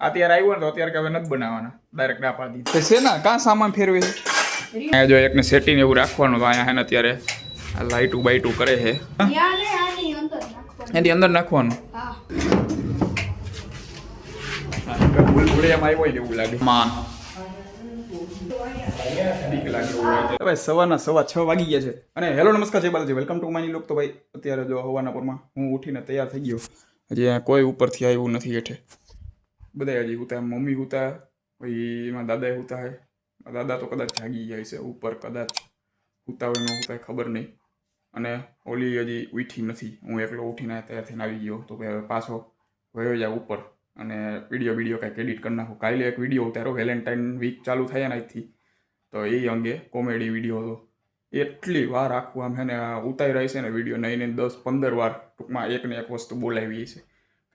અત્યારે આવ્યો ને તો અત્યારે કે હવે નથી બનાવવાના, ડાયરેક્ટ ના પાડી દીધી છે. ને કાં સામાન ફેરવે છે? અહીંયા જો એકને સેટિંગ એવું રાખવાનું તો અહીંયા હે ને અત્યારે આ લાઈટું બાઈટું કરે છે. એની અંદર નાખવાનું. ભૂલભુલિયામાં આવ્યો એવું લાગે. માન ભાઈ સવારના 6:15 વાગી ગયા છે અને હેલો નમસ્કાર જય બાલાજી, વેલકમ ટુ માય લોક. તો ભાઈ અત્યારે જો હવાના પરમાં હું ઉઠીને તૈયાર થઈ ગયો. હજી કોઈ ઉપરથી આવ્યું નથી હેઠે, બધા હજી હુતા. મમ્મી હુતા, ભાઈ એમાં દાદા હુતા હે. દાદા તો કદાચ જાગી જાય છે, ઉપર કદાચ હુતા હોય ન હુતા ખબર નહીં. અને ઓલી હજી ઉઠી નથી, હું એકલો ઉઠીને તૈયાર થઈને આવી ગયો. તો ભાઈ હવે પાછો વયો જાય ઉપર અને વિડીયો કાંઈક એડિટ કરી નાખું. કાલે એક વિડીયો ઉતાર્યો, વેલેન્ટાઇન વીક ચાલુ થાય ને આજથી, તો એ અંગે કોમેડી વિડીયો હતો. એટલી વાર આખું આમ છે ને ઉતારી રહી છે ને વિડીયો, નહીં 10-15 વાર ટૂંકમાં એકને એક વસ્તુ બોલાવી છે.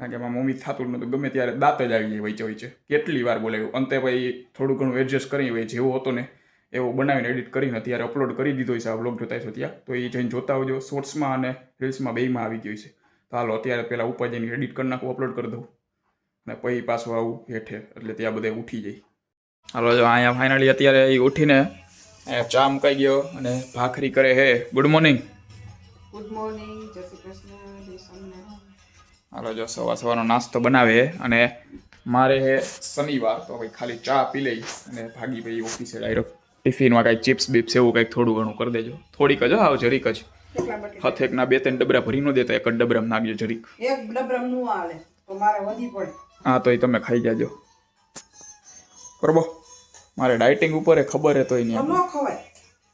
કારણ કે એમાં મમ્મી થતું જ નહોતું, ગમે ત્યારે દાંત જ આવી જાય વચ્ચે. કેટલી વાર બોલાવ્યું, અંતે ભાઈ થોડું ઘણું એડજસ્ટ કરી ભાઈ જેવો હતો ને એવો બનાવીને એડિટ કરીને અત્યારે અપલોડ કરી દીધો છે. આ વ્લોગ જોતા છો ત્યાં, તો એ જઈને જોતા આવજો. શોર્ટ્સમાં અને રીલ્સમાં બેયમાં આવી ગયું છે. તો હાલો અત્યારે પહેલાં ઉપર જઈને એડિટ કરી નાખું, અપલોડ કરી દઉં અને પછી પાછું આવું હેઠે, એટલે ત્યાં બધા ઉઠી જાય. હાલો જો અહીંયા ફાઇનલી અત્યારે એ ઉઠીને ચા મુકાઈ ગયો અને ભાખરી કરે હે. Good morning. ગુડ મોર્નિંગ, જય શ્રી કૃષ્ણ. હાલો જો સવારનો નાસ્તો બનાવે અને મારે હે શનિવાર, તો ભાઈ ખાલી ચા પી લઈ અને ભાગી ભાઈ ઓફિસે ડાયરેક્ટ. ટિફિનમાં કાંઈક ચિપ્સ બીપ્સ એવું કંઈક થોડું ઘણું કરી દેજો. થોડીક જ આવો, જરીક જ. હથેકના 2-3 ડબરા ભરી ન દેતા, એક જ ડબરામાં નાખજો જરીક. એક ડબરામાં નું આવે તો મારે વધી પડે. હા તો એ તમે ખાઈ જાજો બરોબર. મારે ડાયટિંગ ઉપર એ ખબર હે તો એ નહીં ખવાય.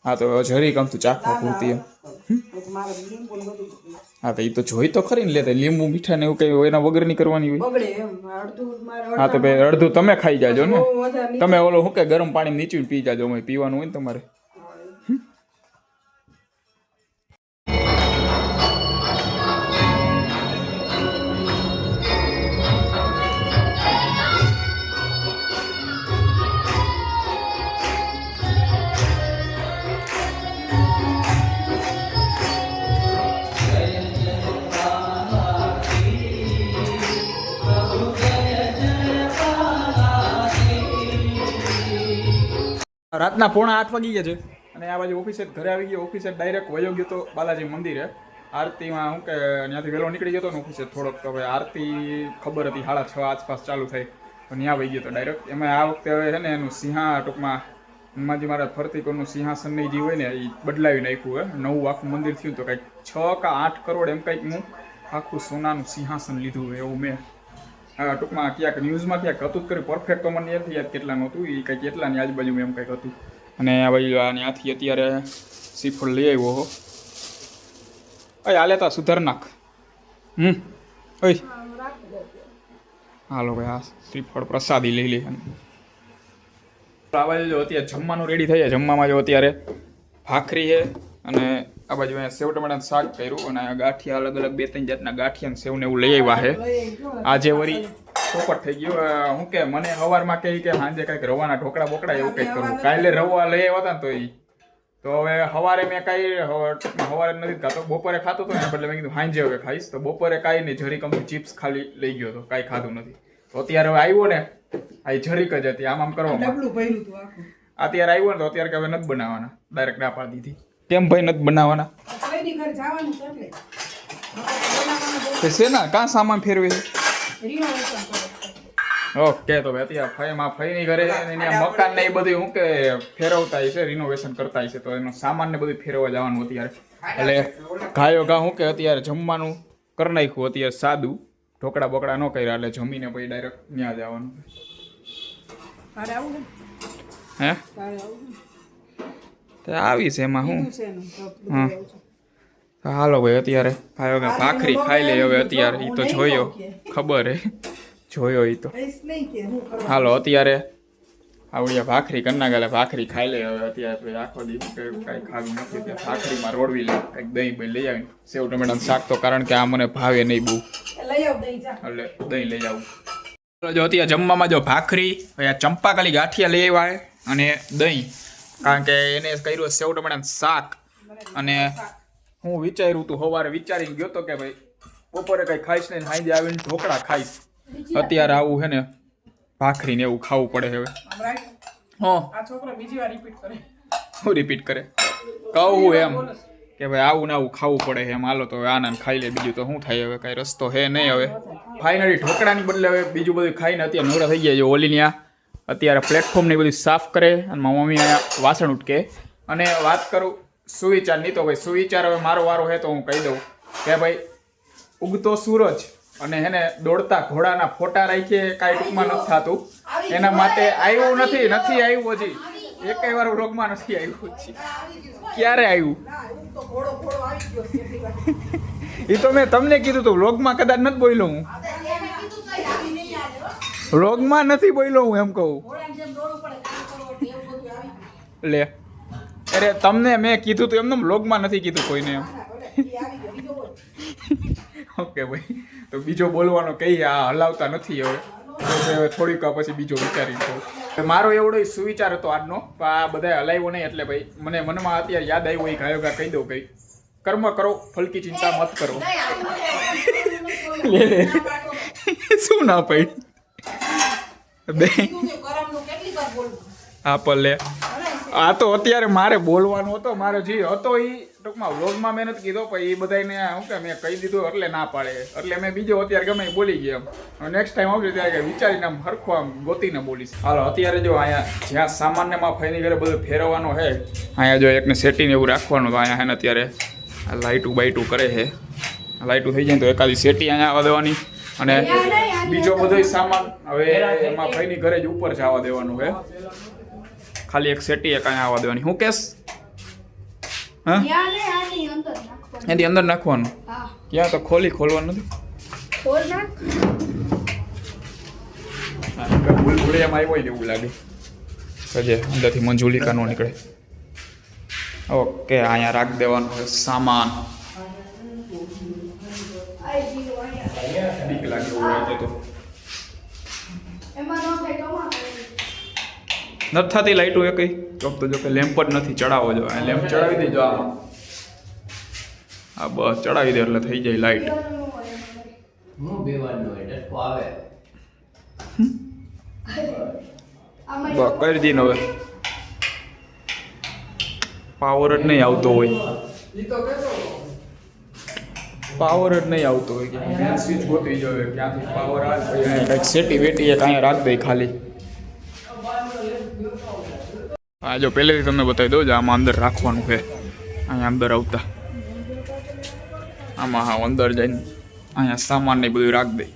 હા તો જરીક આમ તો ચાખવા પૂરતી એમ. હા તો એ તો જોઈ તો ખરી ને લેતા. લીંબુ મીઠા ને એવું કઈ એના વગર ની કરવાની હોય. હા તો ભાઈ અડધું તમે ખાઈ જાજો ને. તમે ઓલો શું કે ગરમ પાણી નીચું પી જાજો, પીવાનું હોય ને તમારે. રાતના 7:45 વાગી ગયા છે અને આ બાજુ ઓફિસે ઘરે આવી ગયો. ઓફિસે ડાયરેક્ટ વયો ગયો તો બાલાજી મંદિરે આરતીમાં. શું કે ત્યાંથી વહેલો નીકળી ગયો હતો ને ઓફિસે થોડોક, તો હવે આરતી ખબર હતી 6:30 આસપાસ ચાલુ થઈ, તો ત્યાં વહી ગયો હતો ડાયરેક્ટ. એમાં આ વખતે હવે છે ને એનું ટૂંકમાં હનુમાનજી મહારાજ ફરતી કોરનું સિંહાસન જે હોય ને એ બદલાવી નાખ્યું હે. નવું આખું મંદિર થયું, તો કંઈક 6 કે 8 કરોડ એમ કંઈક હું આખું સોનાનું સિંહાસન લીધું હોય એવું મેં ટૂંકમાં ક્યાંક ન્યૂઝમાં ક્યાંક હતું જ કર્યું. પરફેક્ટ તો મને નથી યાદ કેટલાનું હતું, એ કંઈક કેટલાની આજુબાજુ એમ કંઈક હતું. અને આ ભાઈ ત્યાંથી અત્યારે શ્રીફળ લઈ આવ્યો હો. અય હાલે તા સુધાર નાખ. ઓય હાલો ભાઈ, આ શ્રીફળ પ્રસાદી લઈ લે. આ બાજુ જો અત્યારે જમવાનું રેડી થઈ જાય. જમવામાં જો અત્યારે ભાખરી છે અને આ બાજુ અહીંયા સેવ ટમાટાનું શાક કર્યું અને ગાંઠિયા અલગ અલગ 2-3 જાતના ગાંઠિયા સેવ ને એવું લઈ આવ્યા છે. આજે વળી ચોપટ થઈ ગયો. શું કે મને સવારમાં કહે કે સાંજે કંઈક રવાના ઢોકળા બોકડા એવું કંઈક કરવું. કાલે રવા લઈ આવ્યા હતા ને તો હવે સવારે મેં કાંઈ સવારે નથી ખાતો, બપોરે ખાતો હતો ને બદલે મેં કીધું સાંજે હવે ખાઈશ. તો બપોરે કાંઈ નહીં, જરીક અમુક ચિપ્સ ખાલી લઈ ગયો હતો, કાંઈ ખાધું નથી. તો અત્યારે હવે આવ્યો ને આ જરીક જ હતી, આમ કરવામાં. અત્યારે આવ્યો ને તો અત્યારે કે હવે નથી બનાવવાના, ડાયરેક્ટ ના પાડી દીધી. કેમ ભાઈ નથી બનાવવાના? છે ને કાં સામાન ફેરવે છે? ઓકે તો ભાઈ અત્યારે ફઈની ઘરે મકાન ને એ બધું શું કે ફેરવતા છે, રિનોવેશન કરતા છે, તો એનો સામાન ને બધું ફેરવવા જવાનું અત્યારે. એટલે ગાયો ગા શું કે અત્યારે જમવાનું કરી નાખ્યું અત્યારે સાદું, ઢોકળા બોકડા ન કર્યા, એટલે જમીને પછી ડાયરેક્ટ ત્યાં જવાનું. હે આવી છે એમાં શું? હા હાલો ભાઈ અત્યારે ભાખરી ખાઈ લે હવે. અત્યારે એ તો જોયો, ખબર હે, જોયો એ તો. હાલો અત્યારે આવડ્યા ભાખરી કરના ગાલે ભાખરી ખાઈ લે હવે. અત્યારે આખો દિવસ કાંઈ ખાવું નથી, ત્યાં ભાખરીમાં રોડવી લે, કંઈક દહીં ભાઈ લઈ આવીને સેવ ટમેટાનું શાક તો, કારણ કે આ મને ભાવે નહીં બહુ, એટલે દહીં લઈ આવું. જો અત્યારે જમવામાં જો ભાખરી, ચંપાકાલી ગાંઠિયા લઈ આવ્યા અને દહીં, કારણ કે એને કર્યું સેવ ટમેટાનું શાક. અને હું વિચાર્યું તું સવારે વિચારીને ગયો તો કે ભાઈ બપોરે કંઈ ખાઈશ નહીં, સાંજે આવીને ઢોકળા ખાઈશ. અત્યારે આવું છે ને ભાખરી ને એવું ખાવું પડે હવે. આમ રાખ. હા આ છોકરો બીજી વાર રિપીટ કરે. હું રિપીટ કરે કહું એમ કે ભાઈ આવું ને આવું ખાવું પડે એમ. હાલો તો હવે આનંદ ખાઈ લે, બીજું તો શું થાય હવે, કાંઈ રસ્તો હે નહીં હવે. ફાઇનલી ઢોકળાની બદલે હવે બીજું બધું ખાઈને અત્યારે નવરા થઈ ગયા છે. ઓલીની આ અત્યારે પ્લેટફોર્મ ને બધું સાફ કરે અને મારી મમ્મી અહીંયા વાસણ ઉટકે. અને વાત કરું સુવિચારની, તો ભાઈ સુવિચાર હવે મારો વારો હે તો હું કહી દઉં કે ભાઈ ઉગતો સૂરજ અને હેને દોડતા ઘોડાના ફોટા રાખીએ કાંઈ ટૂંકમાં નથી થતું. એના માટે આવ્યું નથી આવ્યું હજી એકેય વાર વ્લોગમાં નથી આવ્યું છે. ક્યારે આવ્યું એ તો મેં તમને કીધું હતું. વ્લોગમાં કદાચ નથી બોલ્યો હું, વ્લોગમાં નથી બોલ્યો હું એમ કહું. લે અરે તમને મેં કીધું તું એમને વ્લોગમાં નથી કીધું કોઈને એમ. ઓકે ભાઈ, તો બીજો બોલવાનો કઈ આ હલાવતા નથી હવે. હવે થોડીક વાર પછી બીજો વિચારી કહું. મારો એવડો સુવિચાર હતો આજનો, આ બધા હલાવ્યો નહીં એટલે ભાઈ મને મનમાં અત્યારે યાદ આવ્યું એ ગાયો ગા કહી દઉં કઈ. કર્મ કરો ફલકી ચિંતા મત કરો. લે શું ના પડી બે હા પર લે. આ તો અત્યારે મારે બોલવાનું હતો, મારે જે હતો એ ટૂંકમાં વ્લોગમાં મેં નથી કીધો, પણ એ બધાને શું કે મેં કહી દીધું એટલે ના પાડે, એટલે મેં બીજો અત્યારે ગમે બોલી ગયા એમ. નેક્સ્ટ ટાઈમ આવશે ત્યારે વિચારીને આમ હરખો આમ ગોતીને બોલીશ. હાલો અત્યારે જો અહીંયા જ્યાં સામાન્ય માં ફાઈની ઘરે બધું ફેરવવાનો છે, અહીંયા જો એકને સેટિંગ એવું રાખવાનું, તો અહીંયા હે ને અત્યારે લાઇટું બાઇટું કરે છે. લાઇટું થઈ જાય તો એકાદી સેટી અહીંયા આવવા દેવાની, અને બીજો બધો સામાન હવે એમાં ફાઈની ઘરે જ ઉપર જવા દેવાનું છે. ખાલી એક સેટી એક અહીંયા આવવા દેવાની. હું કેસ હા એની અંદર નાખવાનું. ક્યાં તો ખોલવાનું નથી. ભૂલભુલિયામાં આવ્યો ને એવું લાગે સજે અંદરથી મંજુલિકા નો નીકળે. ઓકે અહીંયા રાખ દેવાનું હોય સામાન. બીક લાગે એવું લાગે તો નથી થતી લાઈટો એ કઈ ચોક તો જો કે લેમ્પ જ નથી ચડાવવો. જો આ લેમ્પ ચડાવી દેજો આમાં. હા બસ ચડાવી દે એટલે થઈ જાય લાઈટ. બસ કરી દઈને હવે. પાવર જ નહીં આવતો હોય, પાવર જ નહીં આવતો હોય કે મેન સ્વિચ ગોતવી જોઈએ ક્યાંથી પાવર આવે. કંઈક સેટી વેટી એક અહીંયા રાખ દઈ ખાલી. હા જો પહેલેથી તમને બતાવી દઉં, આમાં અંદર રાખવાનું છે. અહીંયા અંદર આવતા આમાં હા અંદર જઈને અહીંયા સામાન ને બધું રાખ દઈ.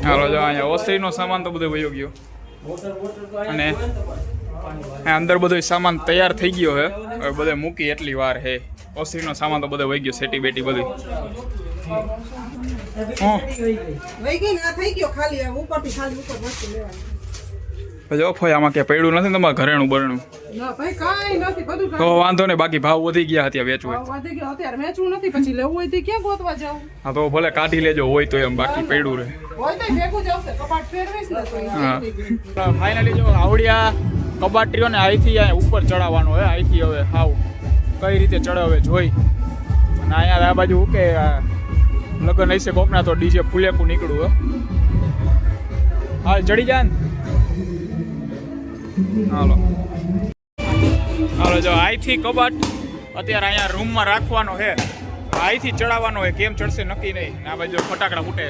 હાલો જો અહીંયા ઓસરીનો સામાન તો બધો વયો ગયો, અને અંદર બધો સામાન તૈયાર થઈ ગયો છે. હવે બધે મૂકી એટલી વાર છે. ઓસરીનો સામાન તો બધો વહી ગયો, સેટી બેટી બધું. જો ફોય આમાં ક્યાં પડ્યું નથી તમારે ઘરેણું બરણું તો વાંધો નહીં. બાકી ભાવ વધી ગયા હતા વેચવું હા તો ભલે કાઢી લેજો હોય તો એમ, બાકી પડ્યું રહે. હા ફાઇનલી જો આવડિયા કબાટ ને અહીંથી ઉપર ચડાવવાનો હોય. અહીંથી હવે હાવ કઈ રીતે ચડાવે જોઈ. અને અહીંયા આ બાજુ કે લગ્ન હશે કોકના તો ડીજે ફૂલેકું નીકળ્યું. હાલ ચડી જાય ને. હાલો હાલો જો અહીંથી કબાટ અત્યારે અહીંયા રૂમમાં રાખવાનો છે. અહીંથી ચડાવવાનો હોય, કેમ ચડશે નક્કી નહીં. આ બાજુ ફટાકડા ફૂટે.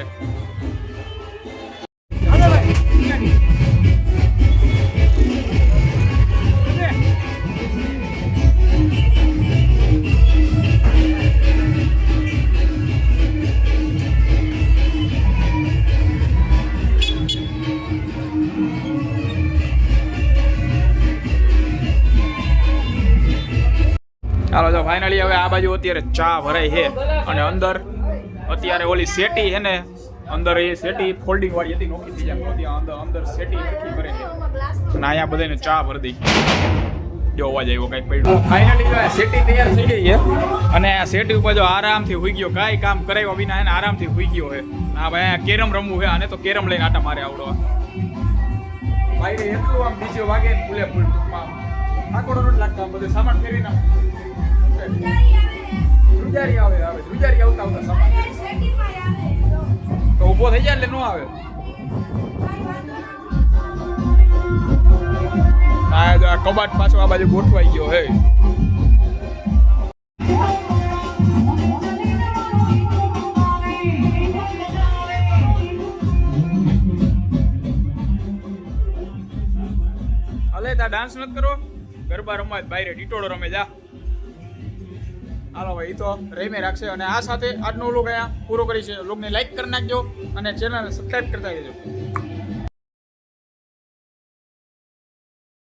ચાલો જો ફાઇનલી હવે આ બાજુ અત્યારે ચા ભરાય છે, અને અંદર અત્યારે ઓલી સેટી છે ને, અંદર એ સેટી ફોલ્ડિંગ વાળી હતી નોકી થઈ જાય ત્યાં અંદર સેટી નક્કી કરે છે. અને અહીંયા બધાને ચા ભરી દઈ. જો અવાજ આવ્યો કાંઈક પડ્યું. ફાઇનલી સેટી તૈયાર થઈ ગઈ છે, અને આ સેટી ઉપર જો આરામથી હુઈ ગયો, કાંઈ કામ કરાવ્યા વિના એને આરામથી હુઈ ગયો છે. હા ભાઈ અહીંયા કેરમ રમવું છે, આને તો કેરમ લઈને આટા મારે આવડવા. ભાઈ એટલું આમ બીજો વાગે ને ફૂલે ફૂલ ટૂંકમાં આકોડો નથી લાગતો. બધું સામાન ફેરવીને ધ્રુજારી આવે ધ્રુજારી આવતા સામાન ઊભો થઈ જાય એટલે નો આવે. આ કબાટ પાછો આ બાજુ ગોઠવાઈ ગયો હે. અલે તા ડાન્સ નથી કરો, ગરબા રમવા બહાર ટીટોળો રમે જા. હાલો ભાઈ, ઈ તો રેમે રાખશે. અને આ સાથે આજનો વ્લોગ અહીંયા પૂરો કરી છે. વ્લોગને લાઈક કરી નાખજો અને ચેનલને સબસ્ક્રાઈબ કરતા રહેજો.